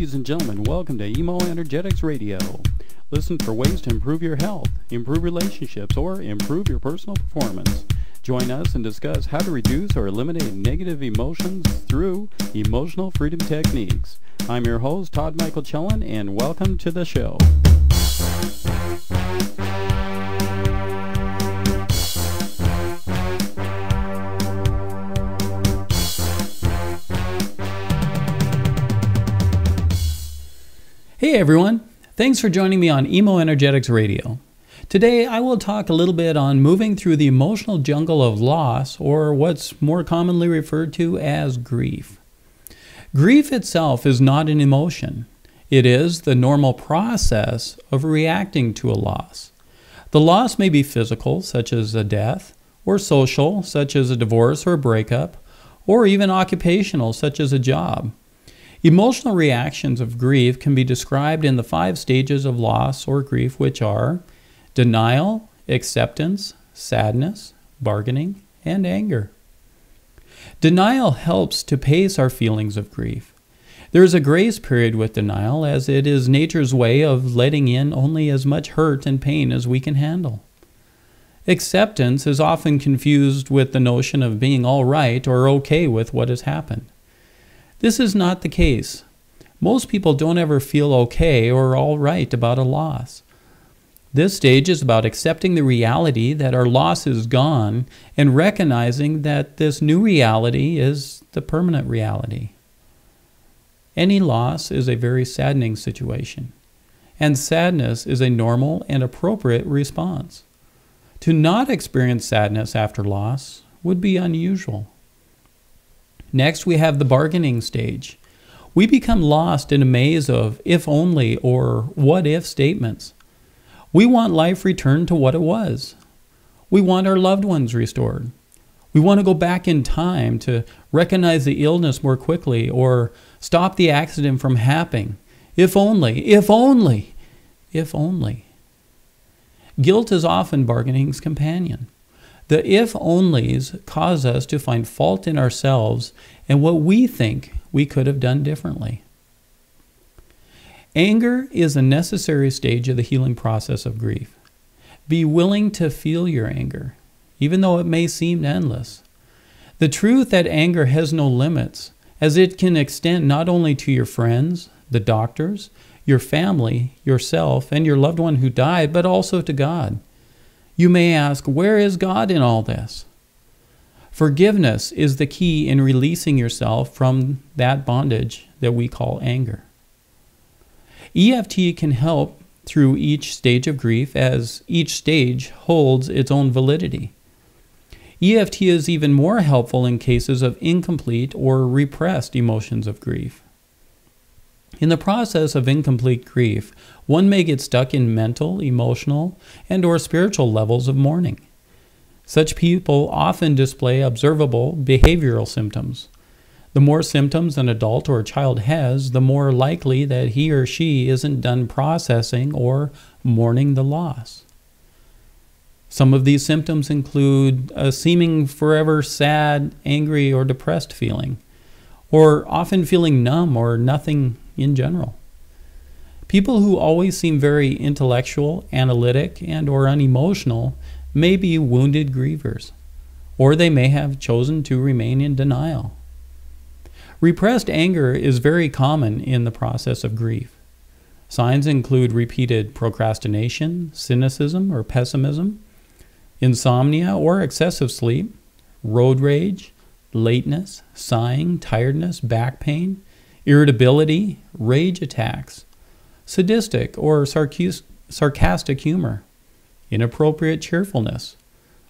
Ladies and gentlemen, welcome to EmoEnergetics Radio. Listen for ways to improve your health, improve relationships, or improve your personal performance. Join us and discuss how to reduce or eliminate negative emotions through emotional freedom techniques. I'm your host, Todd Michael Kjelland, and welcome to the show. Hey everyone, thanks for joining me on EmoEnergetics Radio. Today I will talk a little bit on moving through the emotional jungle of loss, or what's more commonly referred to as grief. Grief itself is not an emotion. It is the normal process of reacting to a loss. The loss may be physical, such as a death, or social, such as a divorce or a breakup, or even occupational, such as a job. Emotional reactions of grief can be described in the 5 stages of loss or grief, which are denial, acceptance, sadness, bargaining, and anger. Denial helps to pace our feelings of grief. There is a grace period with denial, as it is nature's way of letting in only as much hurt and pain as we can handle. Acceptance is often confused with the notion of being all right or okay with what has happened. This is not the case. Most people don't ever feel okay or all right about a loss. This stage is about accepting the reality that our loss is gone and recognizing that this new reality is the permanent reality. Any loss is a very saddening situation, and sadness is a normal and appropriate response. To not experience sadness after loss would be unusual. Next, we have the bargaining stage. We become lost in a maze of if only or what if statements. We want life returned to what it was. We want our loved ones restored. We want to go back in time to recognize the illness more quickly or stop the accident from happening. If only, if only, if only. Guilt is often bargaining's companion. The if-onlys cause us to find fault in ourselves and what we think we could have done differently. Anger is a necessary stage of the healing process of grief. Be willing to feel your anger, even though it may seem endless. The truth that anger has no limits, as it can extend not only to your friends, the doctors, your family, yourself, and your loved one who died, but also to God. You may ask, where is God in all this? Forgiveness is the key in releasing yourself from that bondage that we call anger. EFT can help through each stage of grief, as each stage holds its own validity. EFT is even more helpful in cases of incomplete or repressed emotions of grief. In the process of incomplete grief, one may get stuck in mental, emotional, and/or spiritual levels of mourning. Such people often display observable behavioral symptoms. The more symptoms an adult or a child has, the more likely that he or she isn't done processing or mourning the loss. Some of these symptoms include a seeming forever sad, angry, or depressed feeling, or often feeling numb or nothing in general. People who always seem very intellectual, analytic, and/or unemotional may be wounded grievers, or they may have chosen to remain in denial. Repressed anger is very common in the process of grief. Signs include repeated procrastination, cynicism or pessimism, insomnia or excessive sleep, road rage, lateness, sighing, tiredness, back pain, irritability, rage attacks, sadistic or sarcastic humor, inappropriate cheerfulness,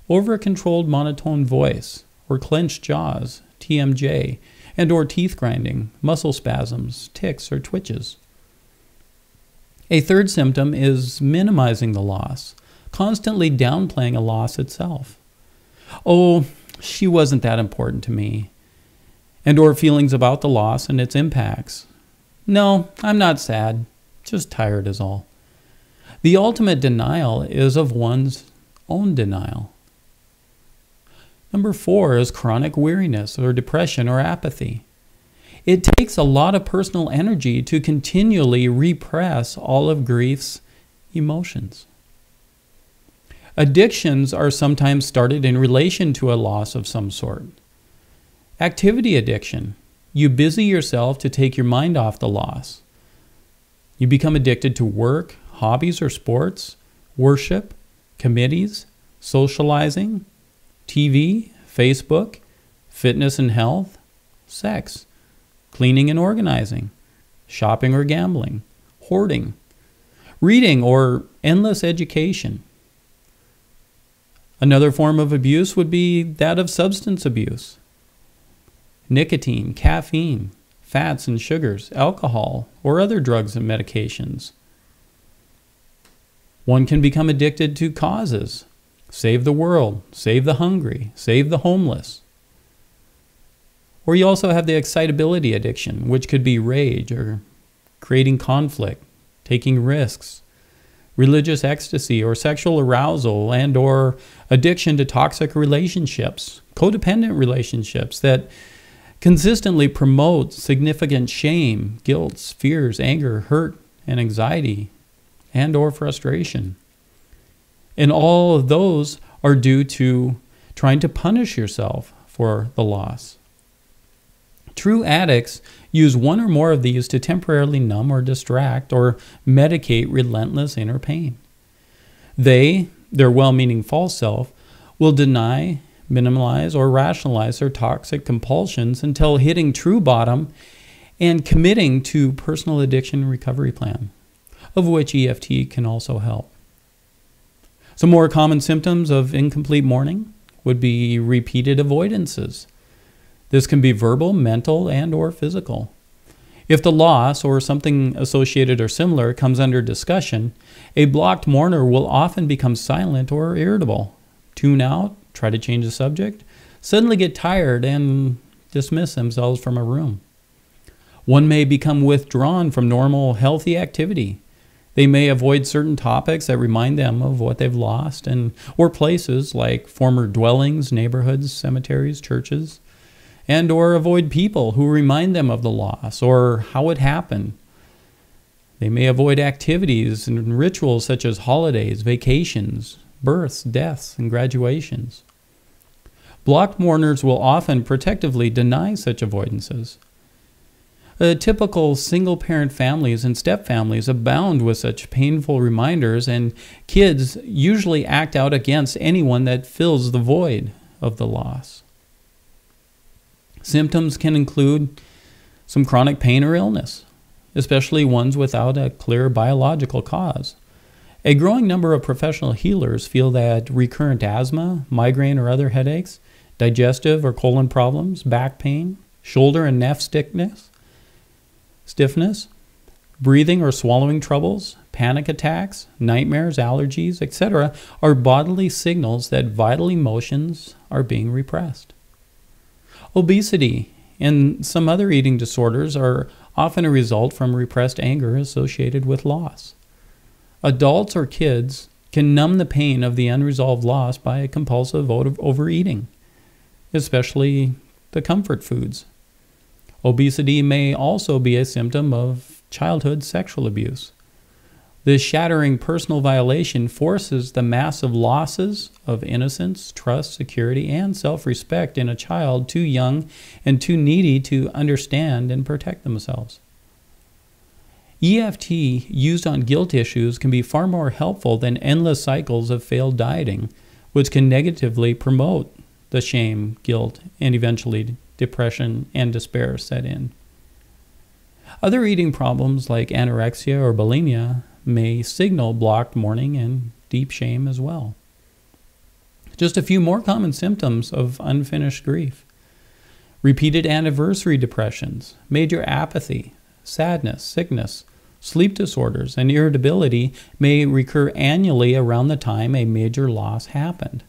over-controlled monotone voice, or clenched jaws, TMJ, and/or teeth grinding, muscle spasms, tics, or twitches. A third symptom is minimizing the loss, constantly downplaying a loss itself. Oh, she wasn't that important to me. And/or feelings about the loss and its impacts. No, I'm not sad, just tired is all. The ultimate denial is of one's own denial. Number 4 is chronic weariness or depression or apathy. It takes a lot of personal energy to continually repress all of grief's emotions. Addictions are sometimes started in relation to a loss of some sort. Activity addiction. You busy yourself to take your mind off the loss. You become addicted to work, hobbies or sports, worship, committees, socializing, TV, Facebook, fitness and health, sex, cleaning and organizing, shopping or gambling, hoarding, reading or endless education. Another form of abuse would be that of substance abuse. Nicotine, caffeine, fats and sugars, alcohol, or other drugs and medications. One can become addicted to causes. Save the world, save the hungry, save the homeless. Or you also have the excitability addiction, which could be rage or creating conflict, taking risks, religious ecstasy or sexual arousal, and or addiction to toxic relationships, codependent relationships that consistently promote significant shame, guilt, fears, anger, hurt, and anxiety, and or frustration. And all of those are due to trying to punish yourself for the loss. True addicts use one or more of these to temporarily numb or distract or medicate relentless inner pain. They, their well-meaning false self, will deny, minimize, or rationalize their toxic compulsions until hitting true bottom and committing to personal addiction recovery plan, of which EFT can also help. Some more common symptoms of incomplete mourning would be repeated avoidances. This can be verbal, mental, and or physical. If the loss or something associated or similar comes under discussion, a blocked mourner will often become silent or irritable, tune out, try to change the subject, suddenly get tired and dismiss themselves from a room. One may become withdrawn from normal, healthy activity. They may avoid certain topics that remind them of what they've lost, or places like former dwellings, neighborhoods, cemeteries, churches, and or avoid people who remind them of the loss or how it happened. They may avoid activities and rituals such as holidays, vacations, births, deaths, and graduations. Blocked mourners will often protectively deny such avoidances. Typical single-parent families and step-families abound with such painful reminders, and kids usually act out against anyone that fills the void of the loss. Symptoms can include some chronic pain or illness, especially ones without a clear biological cause. A growing number of professional healers feel that recurrent asthma, migraine or other headaches, digestive or colon problems, back pain, shoulder and neck stiffness, breathing or swallowing troubles, panic attacks, nightmares, allergies, etc. are bodily signals that vital emotions are being repressed. Obesity and some other eating disorders are often a result from repressed anger associated with loss. Adults or kids can numb the pain of the unresolved loss by compulsive overeating, especially the comfort foods. Obesity may also be a symptom of childhood sexual abuse. This shattering personal violation forces the massive losses of innocence, trust, security, and self-respect in a child too young and too needy to understand and protect themselves. EFT used on guilt issues can be far more helpful than endless cycles of failed dieting, which can negatively promote the shame, guilt, and eventually depression and despair set in. Other eating problems like anorexia or bulimia may signal blocked mourning and deep shame as well. Just a few more common symptoms of unfinished grief. Repeated anniversary depressions, major apathy, sadness, sickness, sleep disorders, and irritability may recur annually around the time a major loss happened.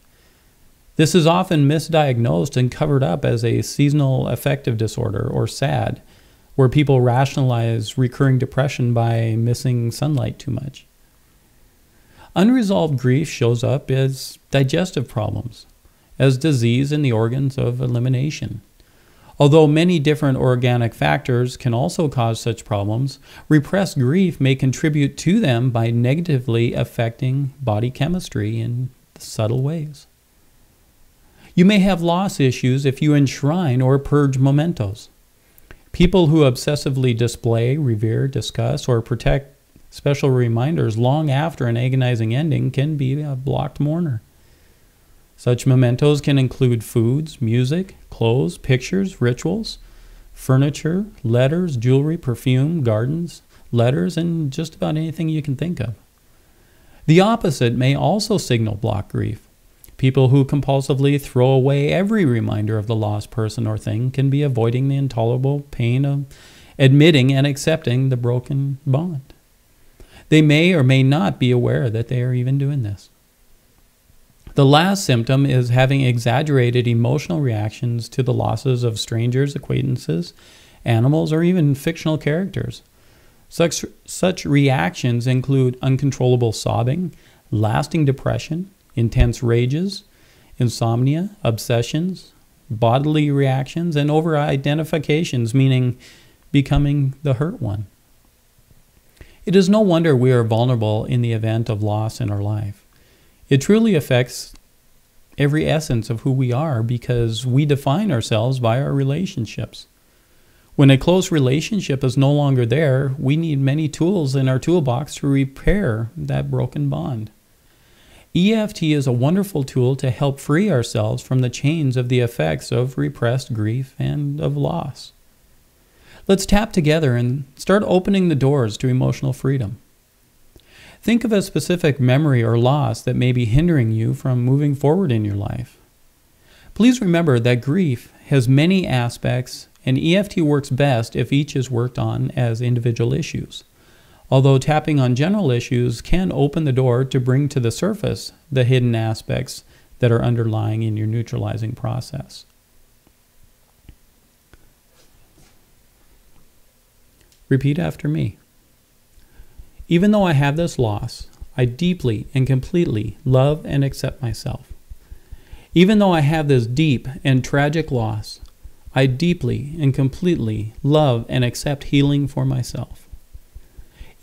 This is often misdiagnosed and covered up as a seasonal affective disorder or SAD, where people rationalize recurring depression by missing sunlight too much. Unresolved grief shows up as digestive problems, as disease in the organs of elimination. Although many different organic factors can also cause such problems, repressed grief may contribute to them by negatively affecting body chemistry in subtle ways. You may have loss issues if you enshrine or purge mementos. People who obsessively display, revere, discuss, or protect special reminders long after an agonizing ending can be a blocked mourner. Such mementos can include foods, music, clothes, pictures, rituals, furniture, letters, jewelry, perfume, gardens, letters, and just about anything you can think of. The opposite may also signal blocked grief. People who compulsively throw away every reminder of the lost person or thing can be avoiding the intolerable pain of admitting and accepting the broken bond. They may or may not be aware that they are even doing this. The last symptom is having exaggerated emotional reactions to the losses of strangers, acquaintances, animals, or even fictional characters. Such reactions include uncontrollable sobbing, lasting depression, intense rages, insomnia, obsessions, bodily reactions, and over-identifications, meaning becoming the hurt one. It is no wonder we are vulnerable in the event of loss in our life. It truly affects every essence of who we are because we define ourselves by our relationships. When a close relationship is no longer there, we need many tools in our toolbox to repair that broken bond. EFT is a wonderful tool to help free ourselves from the chains of the effects of repressed grief and of loss. Let's tap together and start opening the doors to emotional freedom. Think of a specific memory or loss that may be hindering you from moving forward in your life. Please remember that grief has many aspects, and EFT works best if each is worked on as individual issues. Although tapping on general issues can open the door to bring to the surface the hidden aspects that are underlying in your neutralizing process. Repeat after me. Even though I have this loss, I deeply and completely love and accept myself. Even though I have this deep and tragic loss, I deeply and completely love and accept healing for myself.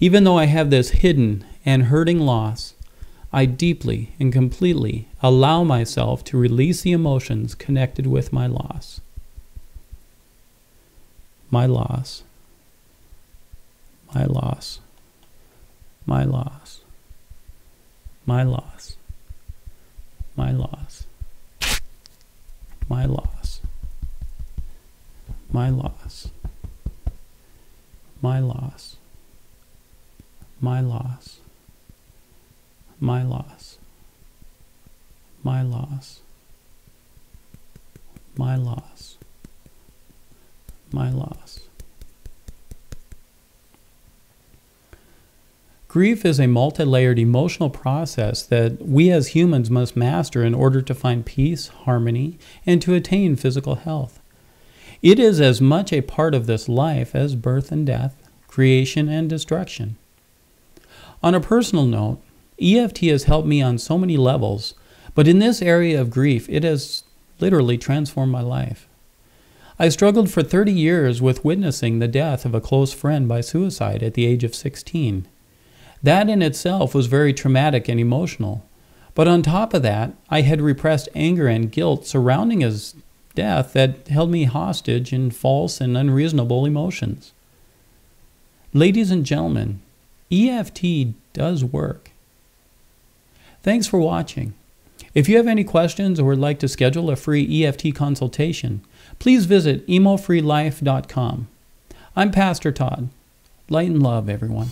Even though I have this hidden and hurting loss, I deeply and completely allow myself to release the emotions connected with my loss. My loss. My loss. My loss. My loss. My loss. My loss. My loss. My loss. My loss. My loss. My loss. My loss. My loss. Grief is a multi-layered emotional process that we as humans must master in order to find peace, harmony, and to attain physical health. It is as much a part of this life as birth and death, creation and destruction. On a personal note, EFT has helped me on so many levels, but in this area of grief, it has literally transformed my life. I struggled for 30 years with witnessing the death of a close friend by suicide at the age of 16. That in itself was very traumatic and emotional. But on top of that, I had repressed anger and guilt surrounding his death that held me hostage in false and unreasonable emotions. Ladies and gentlemen, EFT does work. Thanks for watching. If you have any questions or would like to schedule a free EFT consultation, please visit emofreelife.com. I'm Pastor Todd. Light and love, everyone.